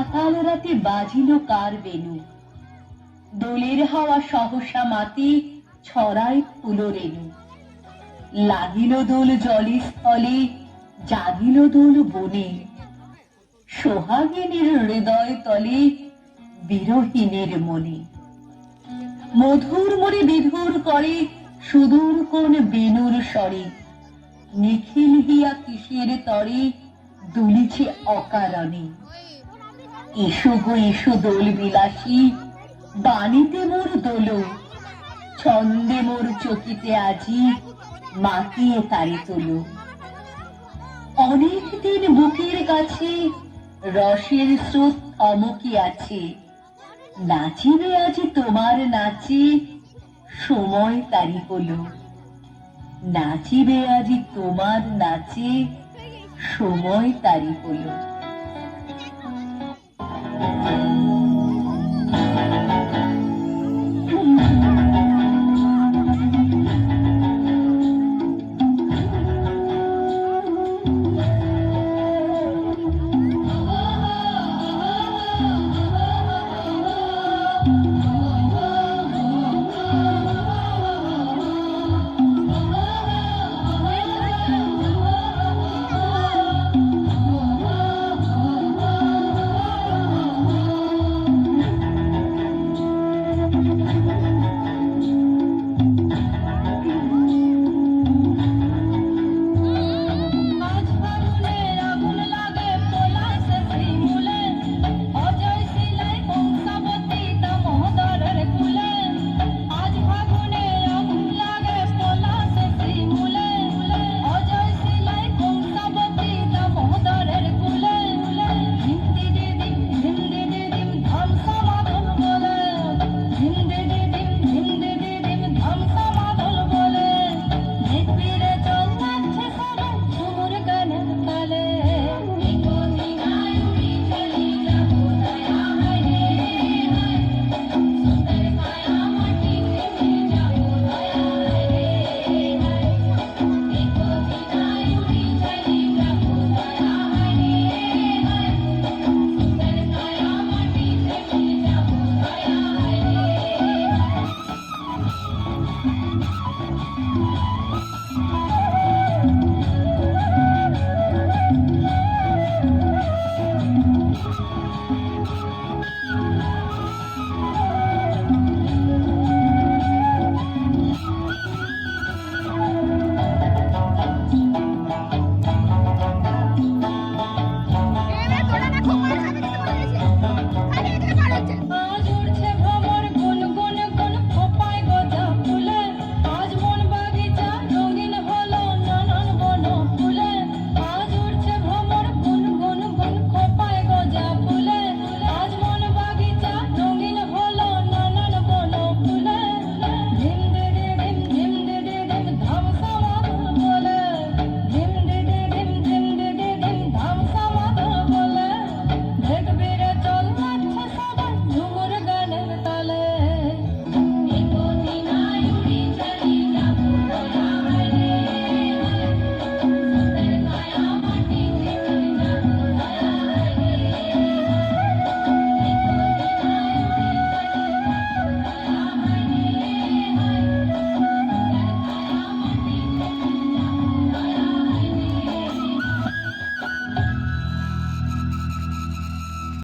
সকাল রাতে বাজিল কার বেনু, দোলের হাওয়া সহসা মাতি ছড়ায় ফুল রেণু। লাগিল দোল জলে স্থলে, জাগিল দোল বনে, সোহাগিনীর হৃদয় তলে, বিরহীনের মনে। মধুর মনে বিধুর করে সুদূর কোন বেনুর স্বরে, নিখিল হিয়া কিসের তরে দুলিছে অকারণে। এসো গো এসো দোল বিলাসী, বাণীতে মোর দোল, ছন্দে মোর চকিতে আজি মাতিয়ে তারে তোলো। অনেক দিন বুকের কাছে রসের স্রোত থমকে আছে, নাচিবে আজি তোমার নাচে সময় তারি হলো। নাচিবে আজি তোমার নাচে সময় তারি হলো।